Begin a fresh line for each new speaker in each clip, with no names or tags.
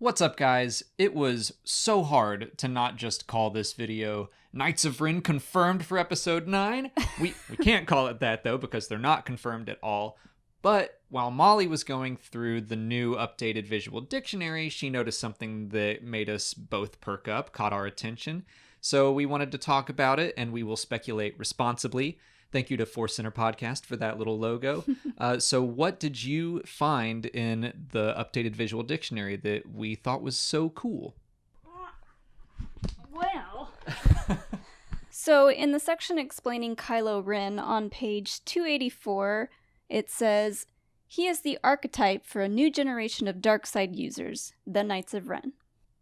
What's up, guys? It was so hard to not just call this video Knights of Ren confirmed for episode 9. We can't call it that, though, because they're not confirmed at all. But while Molly was going through the new updated visual dictionary, she noticed something that made us both perk up, caught our attention. So we wanted to talk about it, and we will speculate responsibly. Thank you to Force Center Podcast for that little logo. So what did you find in the updated visual dictionary that we thought was so cool?
Well... So in the section explaining Kylo Ren on page 284, it says, he is the archetype for a new generation of dark side users, the Knights of Ren.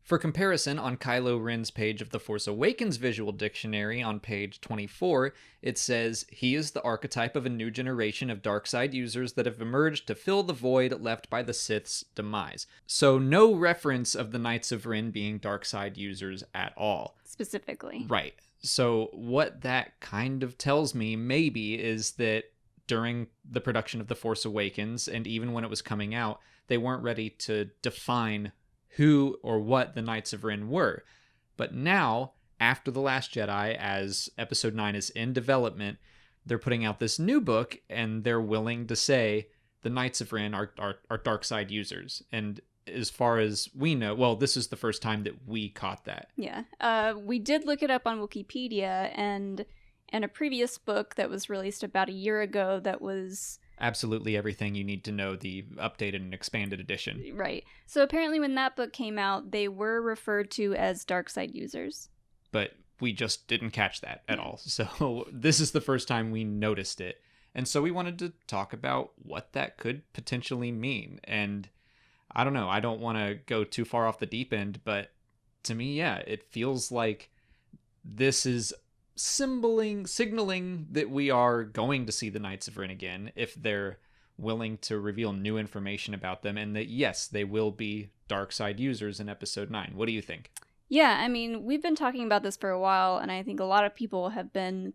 For comparison, on Kylo Ren's page of the Force Awakens visual dictionary on page 24, it says, he is the archetype of a new generation of dark side users that have emerged to fill the void left by the Sith's demise. So no reference of the Knights of Ren being dark side users at all.
Specifically.
Right. So what that kind of tells me, maybe, is that during the production of The Force Awakens, and even when it was coming out, they weren't ready to define who or what the Knights of Ren were. But now, after The Last Jedi, as Episode 9 is in development, they're putting out this new book, and they're willing to say the Knights of Ren are dark side users. And as far as we know, well, this is the first time that we caught that.
Yeah. We did look it up on Wikipedia, and in a previous book that was released about a year ago that was...
Absolutely Everything You Need to Know, the updated and expanded edition.
Right. So apparently when that book came out, they were referred to as dark side users.
But we just didn't catch that at all. So this is the first time we noticed it. And so we wanted to talk about what that could potentially mean. And I don't know, I don't want to go too far off the deep end, but to me, yeah, it feels like this is signaling that we are going to see the Knights of Ren again if they're willing to reveal new information about them, and that yes, they will be dark side users in episode 9. What do you think?
Yeah, I mean, we've been talking about this for a while, and I think a lot of people have been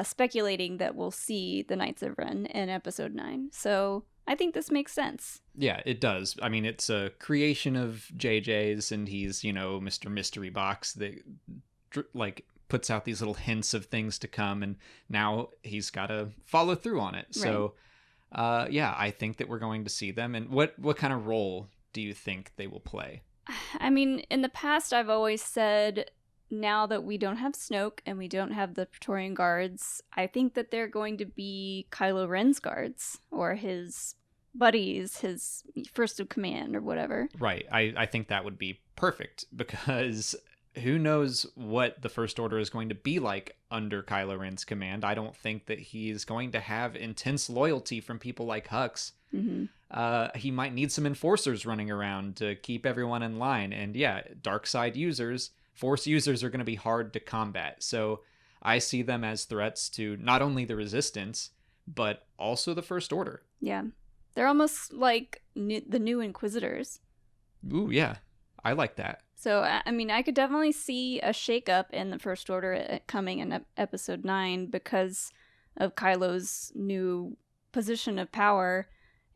speculating that we'll see the Knights of Ren in episode 9. So I think this makes sense.
Yeah, it does. I mean, it's a creation of JJ's, and he's, Mr. Mystery Box that puts out these little hints of things to come, and now he's got to follow through on it. Right. So, yeah, I think that we're going to see them. And what kind of role do you think they will play?
I mean, in the past, I've always said, now that we don't have Snoke and we don't have the Praetorian Guards, I think that they're going to be Kylo Ren's guards, or his buddies, his first of command, or whatever.
Right. I think that would be perfect, because who knows what the First Order is going to be like under Kylo Ren's command. I don't think that he's going to have intense loyalty from people like Hux. Mm-hmm. He might need some enforcers running around to keep everyone in line. And yeah, dark side users, Force users are going to be hard to combat. So I see them as threats to not only the Resistance, but also the First Order.
Yeah. They're almost like the new Inquisitors.
Ooh, yeah. I like that.
So, I mean, I could definitely see a shakeup in the First Order coming in episode 9 because of Kylo's new position of power.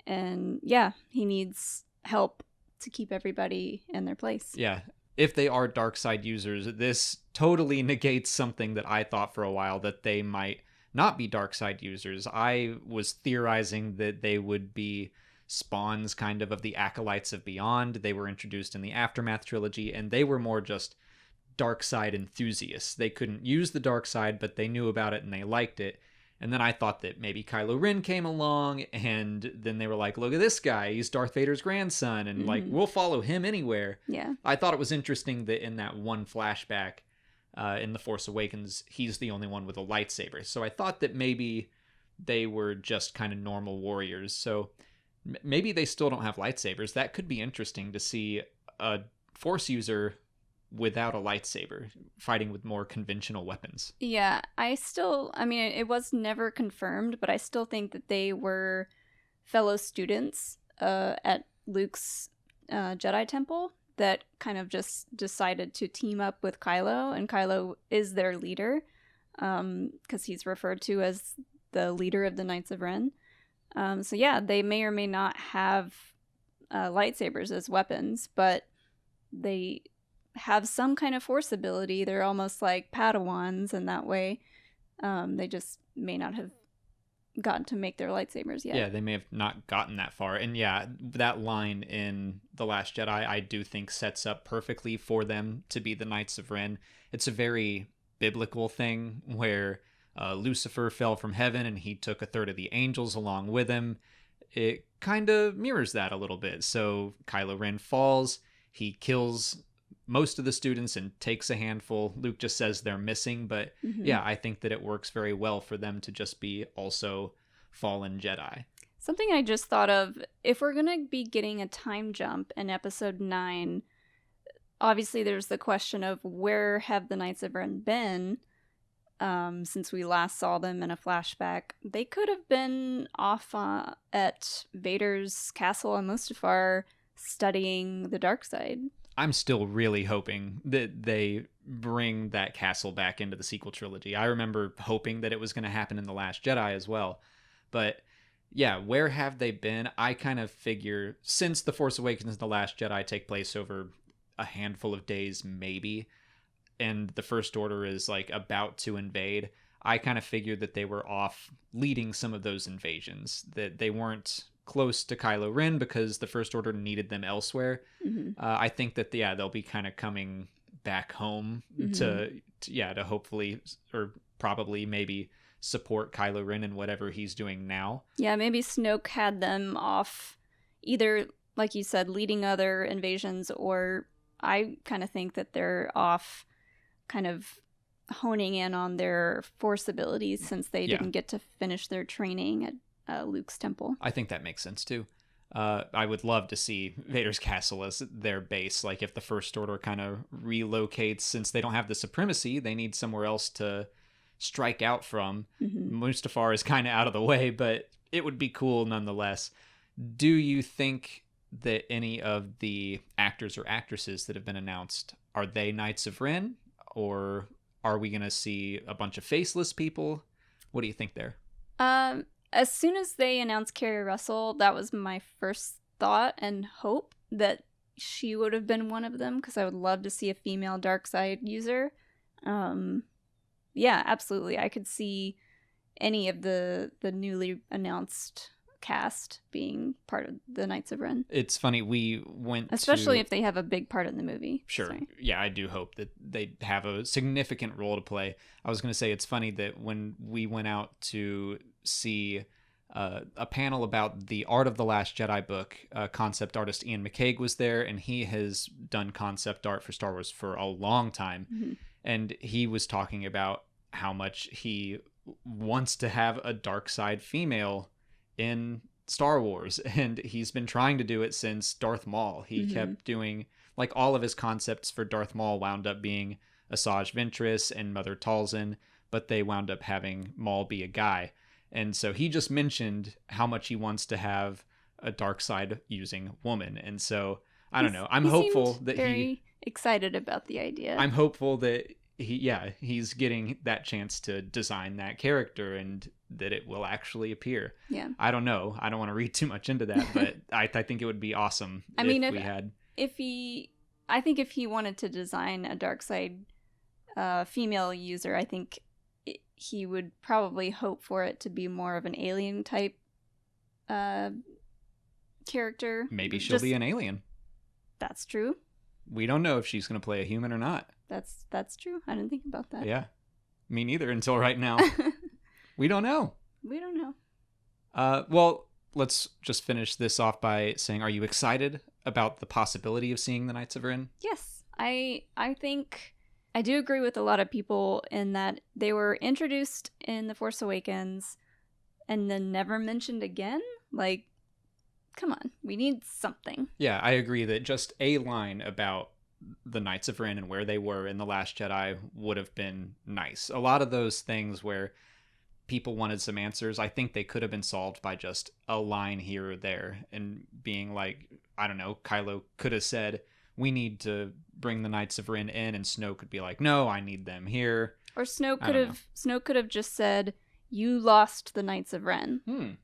And yeah, he needs help to keep everybody in their place.
Yeah. If they are dark side users, this totally negates something that I thought for a while, that they might not be dark side users. I was theorizing that they would be spawns kind of the Acolytes of Beyond. They were introduced in the Aftermath trilogy, and they were more just dark side enthusiasts. They couldn't use the dark side, but they knew about it and they liked it. And then I thought that maybe Kylo Ren came along, and then they were like, look at this guy, he's Darth Vader's grandson, and we'll follow him anywhere.
Yeah.
I thought it was interesting that in that one flashback in The Force Awakens, he's the only one with a lightsaber. So I thought that maybe they were just kind of normal warriors. So maybe they still don't have lightsabers. That could be interesting to see a Force user without a lightsaber fighting with more conventional weapons.
Yeah, I mean, it was never confirmed, but I still think that they were fellow students at Luke's Jedi Temple that kind of just decided to team up with Kylo, and Kylo is their leader because he's referred to as the leader of the Knights of Ren. So yeah, they may or may not have lightsabers as weapons, but they have some kind of force ability. They're almost like Padawans in that way. They just may not have gotten to make their lightsabers yet.
Yeah, they may have not gotten that far. And yeah, that line in The Last Jedi, I do think sets up perfectly for them to be the Knights of Ren. It's a very biblical thing where Lucifer fell from heaven and he took a third of the angels along with him. It kind of mirrors that a little bit. So Kylo Ren falls, he kills most of the students and takes a handful. Luke just says they're missing, but yeah, I think that it works very well for them to just be also fallen Jedi.
Something I just thought of, if we're going to be getting a time jump in episode 9, obviously there's the question of where have the Knights of Ren been since we last saw them in a flashback. They could have been off at Vader's castle on Mustafar studying the dark side.
I'm still really hoping that they bring that castle back into the sequel trilogy. I remember hoping that it was going to happen in The Last Jedi as well. But yeah, where have they been? I kind of figure since The Force Awakens and The Last Jedi take place over a handful of days, maybe, and the First Order is like about to invade, I kind of figured that they were off leading some of those invasions, that they weren't close to Kylo Ren because the First Order needed them elsewhere. I think that they'll be kind of coming back home to hopefully or probably maybe support Kylo Ren in whatever he's doing now.
Yeah, maybe Snoke had them off either, like you said, leading other invasions, or I kind of think that they're off kind of honing in on their Force abilities since they didn't get to finish their training at Luke's temple.
I think that makes sense too. I would love to see Vader's castle as their base. Like if the First Order kind of relocates, since they don't have the supremacy, they need somewhere else to strike out from. Mustafar is kind of out of the way, but it would be cool nonetheless. Do you think that any of the actors or actresses that have been announced, are they Knights of Ren? Or are we going to see a bunch of faceless people? What do you think there?
As soon as they announced Kerry Russell, that was my first thought and hope that she would have been one of them, because I would love to see a female dark side user. Yeah, absolutely. I could see any of the newly announced cast being part of the Knights of Ren.
It's funny, we went
especially if they have a big part in the movie.
Sure.
Sorry.
Yeah, I do hope that they have a significant role to play. I was going to say, it's funny that when we went out to see a panel about the Art of the Last Jedi book, concept artist Ian McCaighy was there, and he has done concept art for Star Wars for a long time. And he was talking about how much he wants to have a dark side female in Star Wars, and he's been trying to do it since Darth Maul. He kept doing, like, all of his concepts for Darth Maul wound up being Asajj Ventress and Mother Talzin, but they wound up having Maul be a guy. And so he just mentioned how much he wants to have a dark side using woman. And so I don't know. I'm hopeful that
very excited about the idea.
I'm hopeful that he's getting that chance to design that character and that it will actually appear.
Yeah.
I don't know. I don't want to read too much into that, but I think it would be awesome I
think if he wanted to design a dark side female user, I think he would probably hope for it to be more of an alien type character.
Maybe she'll be an alien.
That's true.
We don't know if she's going to play a human or not.
That's true. I didn't think about that.
Yeah. Me neither until right now. We don't know.
We don't know.
Well, let's just finish this off by saying, are you excited about the possibility of seeing the Knights of Ren?
Yes. I think I do agree with a lot of people in that they were introduced in The Force Awakens and then never mentioned again. Like, come on, we need something.
Yeah, I agree that just a line about the Knights of Ren and where they were in The Last Jedi would have been nice. A lot of those things where people wanted some answers, I think they could have been solved by just a line here or there and being like, I don't know, Kylo could have said, we need to bring the Knights of Ren in, and Snoke could be like, no, I need them here.
Or Snoke could have just said, you lost the Knights of Ren.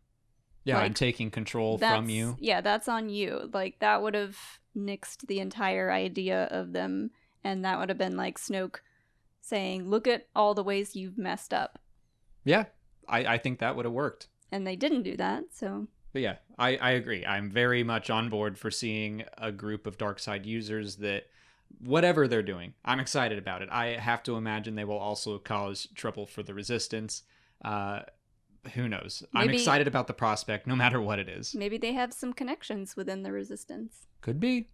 Yeah,
like,
and taking control from you.
Yeah, that's on you. Like, that would have nixed the entire idea of them, and that would have been like Snoke saying, look at all the ways you've messed up.
Yeah, I think that would have worked.
And they didn't do that, so...
But yeah, I agree. I'm very much on board for seeing a group of dark side users that, whatever they're doing, I'm excited about it. I have to imagine they will also cause trouble for the Resistance. Who knows? I'm excited about the prospect, no matter what it is.
Maybe they have some connections within the Resistance.
Could be.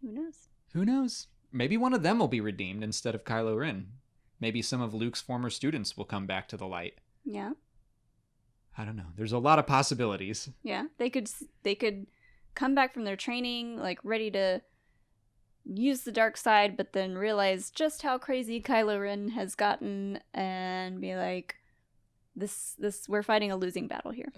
Who knows?
Who knows? Maybe one of them will be redeemed instead of Kylo Ren. Maybe some of Luke's former students will come back to the light.
Yeah.
I don't know. There's a lot of possibilities.
Yeah, they could come back from their training, like, ready to use the dark side, but then realize just how crazy Kylo Ren has gotten and be like, we're fighting a losing battle here.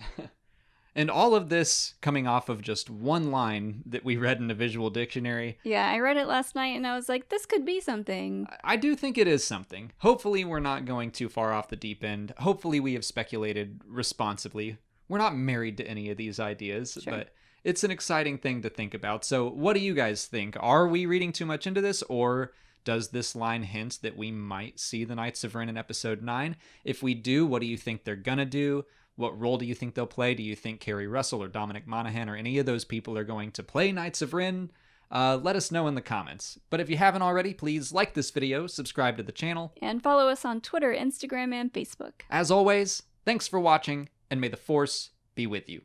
And all of this coming off of just one line that we read in a visual dictionary.
Yeah, I read it last night and I was like, this could be something.
I do think it is something. Hopefully we're not going too far off the deep end. Hopefully we have speculated responsibly. We're not married to any of these ideas,
Sure.
But it's an exciting thing to think about. So what do you guys think? Are we reading too much into this, or does this line hint that we might see the Knights of Ren in episode 9? If we do, what do you think they're gonna do? What role do you think they'll play? Do you think Kerry Russell or Dominic Monaghan or any of those people are going to play Knights of Ren? Let us know in the comments. But if you haven't already, please like this video, subscribe to the channel.
And follow us on Twitter, Instagram, and Facebook.
As always, thanks for watching, and may the Force be with you.